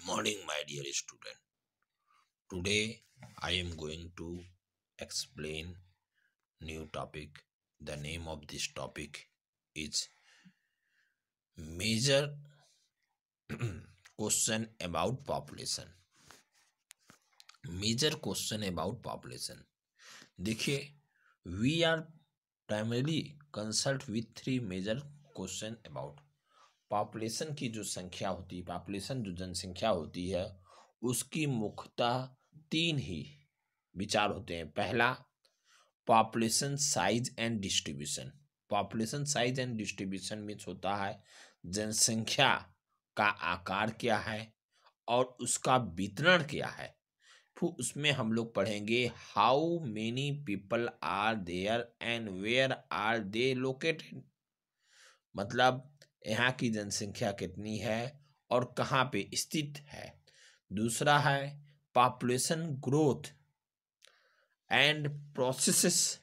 morning, my dear student. Today I am going to explain new topic. The name of this topic is major question about population. Major question about population. देखिए, we are primarily concerned with three major question about population की जो संख्या होती है, population जो जनसंख्या होती है, उसकी मुख्यतः तीन ही विचार होते हैं। पहला, population size and distribution. Population size and distribution means होता है जनसंख्या का आकार क्या है और उसका वितरण क्या है। फिर उसमें हम लोग पढ़ेंगे how many people are there and where are they located, मतलब यहाँ की जनसंख्या कितनी है और कहाँ पे स्थित है। दूसरा है population growth and processes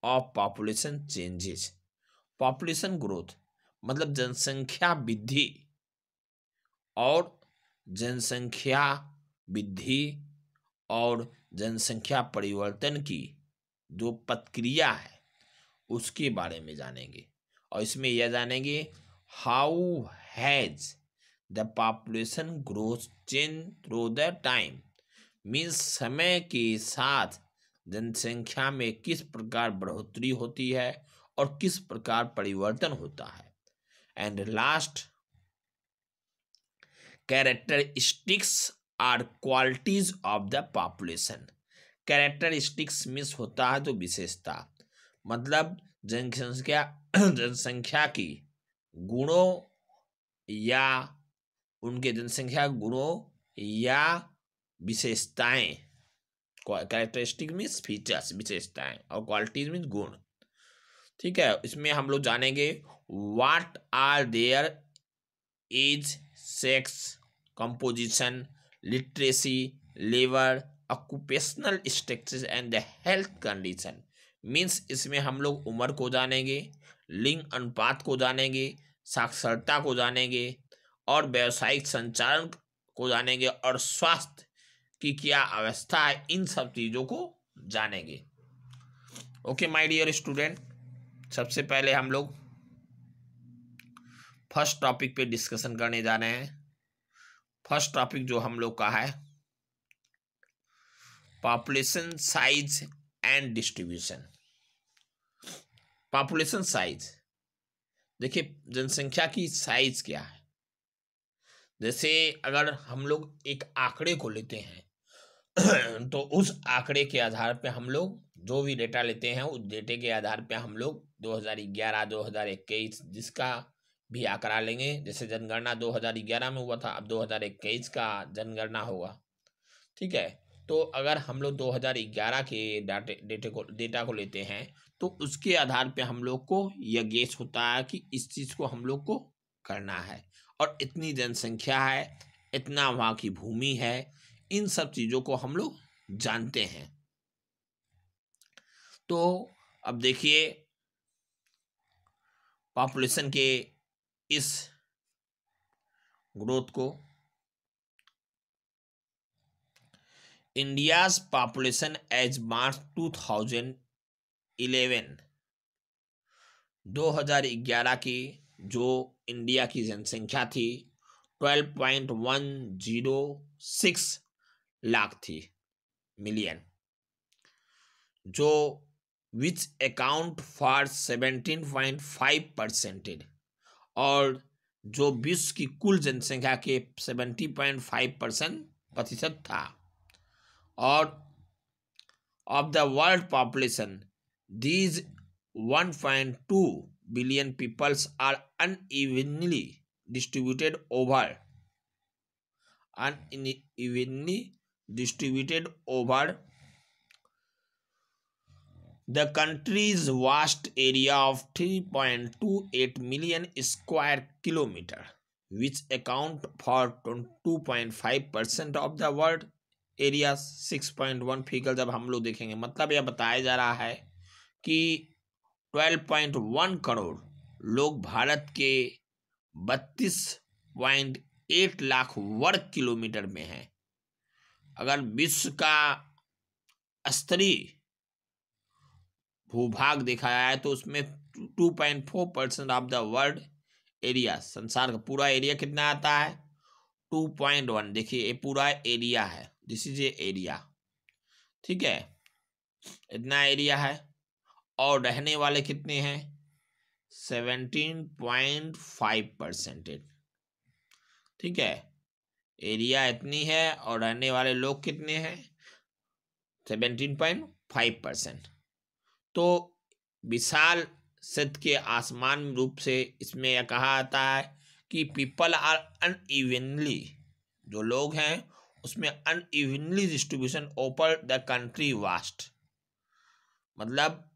of population changes. Population growth मतलब जनसंख्या वृद्धि और जनसंख्या वृद्धि और जनसंख्या परिवर्तन की जो प्रक्रिया है उसके बारे में जानेंगे। और इसमें यह जानेंगे how has the population growth change through the time, means समय के साथ जनसंख्या में किस प्रकार बढ़ोतरी होती है और किस प्रकार परिवर्तन होता है। And last, characteristics are qualities of the population. Characteristics means होता है तो विशेषता, मतलब जनसंख्या की गुणों या उनके जनसंख्या गुणों या विशेषताएं। कैरेक्टरिस्टिक मीन्स फीचर्स, विशेषताएं, और क्वालिटीज मीन्स गुण। ठीक है, इसमें हम लोग जानेंगे what are their age, sex, composition, literacy level, occupational status and the health condition. Means इसमें हम लोग उम्र को जानेंगे, लिंग अनुपात को जानेंगे, साक्षरता को जानेंगे और व्यावसायिक संचालन को जानेंगे और स्वास्थ्य की क्या अवस्था है, इन सब चीज़ों को जानेंगे। ओके माय डियर स्टूडेंट, सबसे पहले हम लोग फर्स्ट टॉपिक पे डिस्कशन करने जा रहे हैं। फर्स्ट टॉपिक जो हम लोग का है population size and distribution. Population size, देखिए जनसंख्या की साइज क्या है। जैसे अगर हम लोग एक आंकड़े को लेते हैं तो उस आंकड़े के आधार पे हम लोग जो भी डेटा लेते हैं उस डेटे के आधार पे हम लोग 2011, 2021 जिसका भी आंकड़ा लेंगे। जैसे जनगणना 2011 में हुआ था, अब 2021 का जनगणना होगा। ठीक है, तो अगर हम लोग 2011 के डेटा को लेते हैं तो उसके आधार पे हम लोग को यह गेस होता है कि इस चीज़ को हम लोग को करना है और इतनी जनसंख्या है, इतना वहाँ की भूमि है, इन सब चीज़ों को हम लोग जानते हैं। तो अब देखिए पॉपुलेशन के इस ग्रोथ को, इंडियाज पॉपुलेशन एज मार्च 2011 की जो इंडिया की जनसंख्या थी 12.106 लाख थी, मिलियन, जो विच अकाउंट फॉर 17.5%, और जो विश्व की कुल जनसंख्या के 70.5% था। और of the world population these 1.2 billion peoples are unevenly distributed over the country's vast area of 3.28 million square kilometer, which account for 22.5% of the world area. 6.1 figure जब हम लोग देखेंगे, मतलब यह बताया जा रहा है कि 12.1 करोड़ लोग भारत के 32 8 लाख वर्ग किलोमीटर में है। अगर विश्व का स्तरीय भूभाग देखा जाए तो उसमें 2.4% ऑफ द वर्ल्ड एरिया, संसार का पूरा एरिया कितना आता है 2.1। देखिए ये पूरा एरिया है, दिस इज ए एरिया, ठीक है, इतना एरिया है। और रहने वाले कितने हैं 17.5%, ठीक है, एरिया इतनी है और रहने वाले लोग कितने हैं 17.5%। तो विशाल क्षेत्र के आसमान रूप से इसमें यह कहा जाता है कि पीपल आर अनइवनली, जो लोग हैं उसमें unevenly distribution over the country vast, मतलब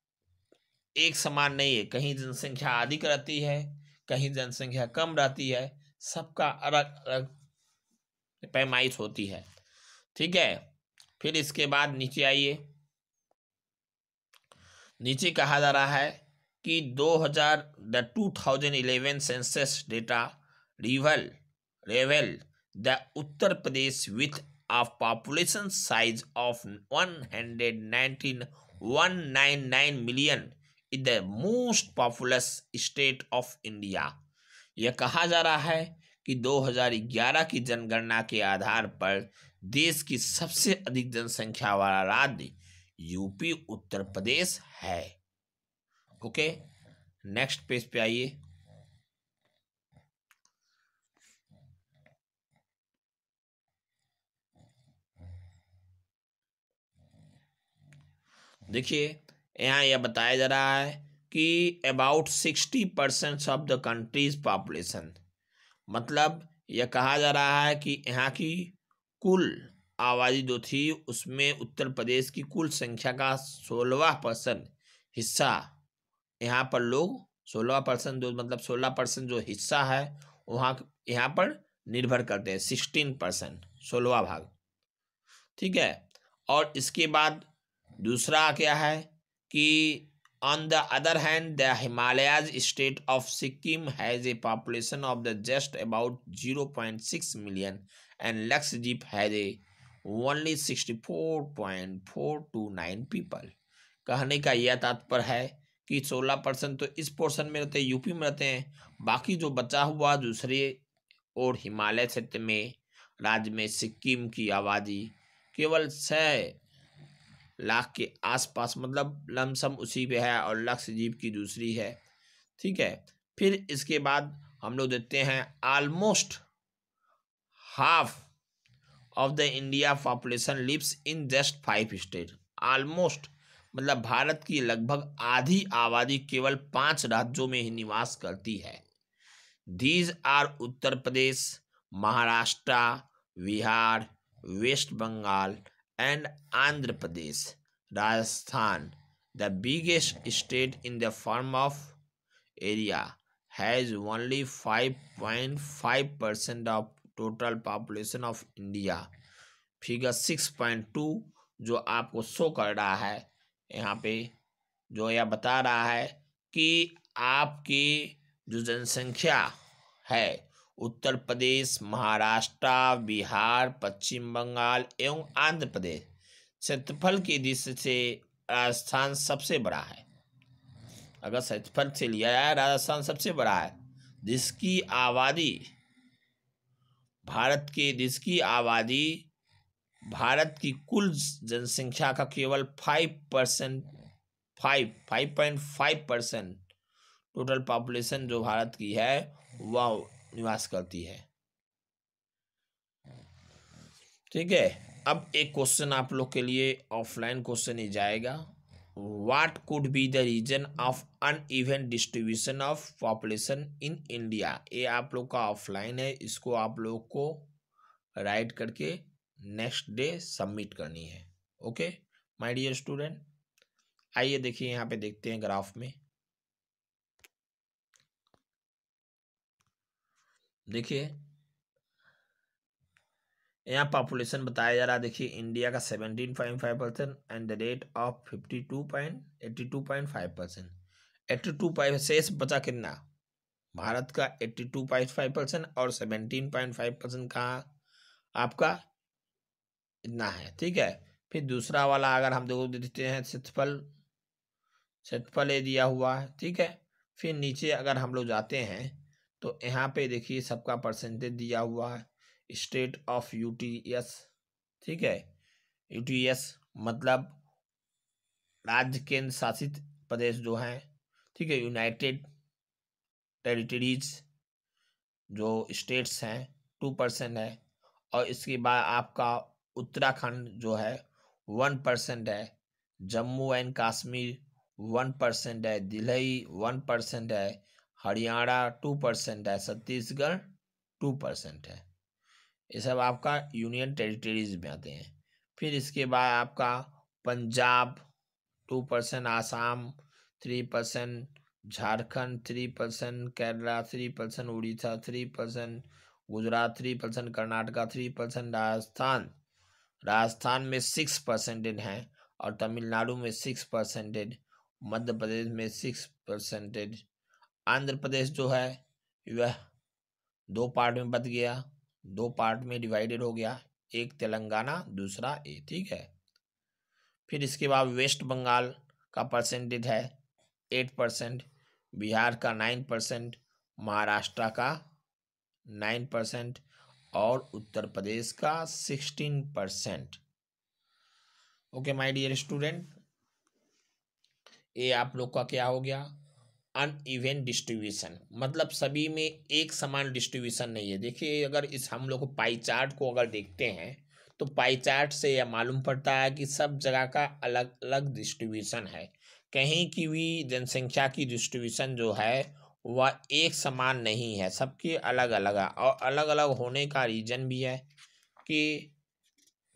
एक समान नहीं है, कहीं जनसंख्या अधिक रहती है कहीं जनसंख्या कम रहती है, सबका अलग अलग पैमाइश होती है, ठीक है। फिर इसके बाद नीचे आइए, नीचे कहा जा रहा है कि 2011 census data रिवेल the Uttar Pradesh with a population size of 199 million is the most populous state of India। यह कहा जा रहा है कि 2011 की जनगणना के आधार पर देश की सबसे अधिक जनसंख्या वाला राज्य यूपी उत्तर प्रदेश है। ओके, नेक्स्ट पेज पे आइए। देखिए यहाँ यह बताया जा रहा है कि about 60% of the countries population, मतलब यह कहा जा रहा है कि यहाँ की कुल आबादी जो थी उसमें उत्तर प्रदेश की कुल संख्या का 16% हिस्सा, यहाँ पर लोग 16% जो मतलब 16% जो हिस्सा है वहाँ यहाँ पर निर्भर करते हैं, 16% 16वां भाग, ठीक है। और इसके बाद दूसरा क्या है कि on the other hand the Himalayas state of Sikkim has a population of the just about 0.6 million and Lakshadweep has A only 64.429 people. कहने का यह तात्पर्य है कि 16% तो इस पोर्शन में रहते हैं, यूपी में रहते हैं, बाकी जो बचा हुआ दूसरे और हिमालय क्षेत्र में राज्य में सिक्किम की आबादी केवल 6 लाख के आसपास, मतलब लमसम उसी पे है, और लक्षद्वीप की दूसरी है, ठीक है। फिर इसके बाद हम लोग देखते हैं almost half of the India population lives in just 5 state. Almost मतलब भारत की लगभग आधी आबादी केवल 5 राज्यों में ही निवास करती है। These are Uttar Pradesh, Maharashtra, Bihar, west Bengal and Andhra Pradesh. Rajasthan, the biggest state in the form of area, has only 5.5% of total population of India. Figure 6.2 जो आपको शो कर रहा है यहाँ पे, जो यह बता रहा है कि आपकी जो जनसंख्या है उत्तर प्रदेश, महाराष्ट्र, बिहार, पश्चिम बंगाल एवं आंध्र प्रदेश, क्षेत्रफल की दृष्टि से राजस्थान सबसे बड़ा है। अगर क्षेत्रफल से लिया जाए राजस्थान सबसे बड़ा है, जिसकी आबादी भारत की कुल जनसंख्या का केवल 5.5% टोटल पॉपुलेशन जो भारत की है वह निवास करती है, ठीक है। अब एक क्वेश्चन आप लोग के लिए ऑफलाइन क्वेश्चन ही जाएगा, what could be the reason of uneven distribution of population in India. ये आप लोग का ऑफलाइन है, इसको आप लोग को राइट करके नेक्स्ट डे सबमिट करनी है। ओके माय डियर स्टूडेंट, आइए देखिए यहाँ पे देखते हैं ग्राफ में। देखिए यहाँ पॉपुलेशन बताया जा रहा है, देखिए इंडिया का 17.5% एंड द रेट ऑफ 82.5%। 82 शेष बचा कितना भारत का 82.5% और 17.5% कहाँ आपका इतना है, ठीक है। फिर दूसरा वाला अगर हम देखो देते हैं क्षेत्रफल ये दिया हुआ है, ठीक है। फिर नीचे अगर हम लोग जाते हैं तो यहाँ पे देखिए सबका परसेंटेज दिया हुआ है। स्टेट ऑफ यूटीएस, ठीक है, यूटीएस मतलब राज्य केंद्र शासित प्रदेश जो हैं, ठीक है, यूनाइटेड टेरिटरीज जो स्टेट्स हैं 2% है। और इसके बाद आपका उत्तराखंड जो है 1% है, जम्मू एंड कश्मीर 1% है, दिल्ली 1% है, हरियाणा 2% है, छत्तीसगढ़ 2% है। ये सब आपका यूनियन टेरिटरीज में आते हैं। फिर इसके बाद आपका पंजाब 2%, आसाम 3%, झारखंड 3%, केरला 3%, उड़ीसा 3%, गुजरात 3%, कर्नाटका 3%, राजस्थान में 6% है, और तमिलनाडु में 6%, मध्य प्रदेश में 6%। आंध्र प्रदेश जो है वह 2 पार्ट में बट गया, 2 पार्ट में डिवाइडेड हो गया, एक तेलंगाना दूसरा ए, ठीक है। फिर इसके बाद वेस्ट बंगाल का परसेंटेज है 8%, बिहार का 9%, महाराष्ट्र का 9% और उत्तर प्रदेश का 16%। ओके माय डियर स्टूडेंट, ये आप लोग का क्या हो गया, अनइवन डिस्ट्रीब्यूशन, मतलब सभी में एक समान डिस्ट्रीब्यूशन नहीं है। देखिए अगर इस हम लोग को पाई चार्ट को अगर देखते हैं तो पाई चार्ट से यह मालूम पड़ता है कि सब जगह का अलग अलग डिस्ट्रीब्यूशन है। कहीं की भी जनसंख्या की डिस्ट्रीब्यूशन जो है वह एक समान नहीं है, सबकी अलग अलग है। और अलग अलग होने का रीजन भी है कि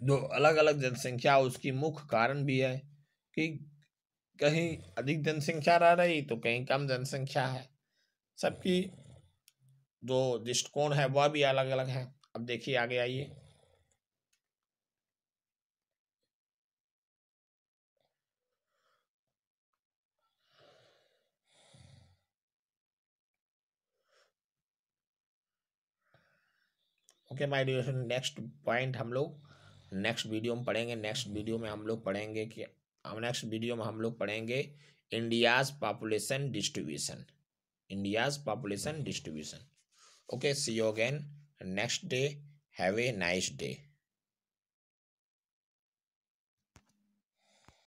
जो अलग अलग जनसंख्या उसकी मुख्य कारण भी है कि कहीं अधिक जनसंख्या रह रही तो कहीं कम जनसंख्या है, सबकी जो दृष्टिकोण है वह भी अलग अलग है। अब देखिए आगे आइए। Okay my dear, next point हम लोग नेक्स्ट वीडियो में पढ़ेंगे। नेक्स्ट वीडियो में हम लोग पढ़ेंगे कि नेक्स्ट वीडियो में हम लोग पढ़ेंगे India's population distribution, India's population distribution. Okay, see you again next day, have a nice day.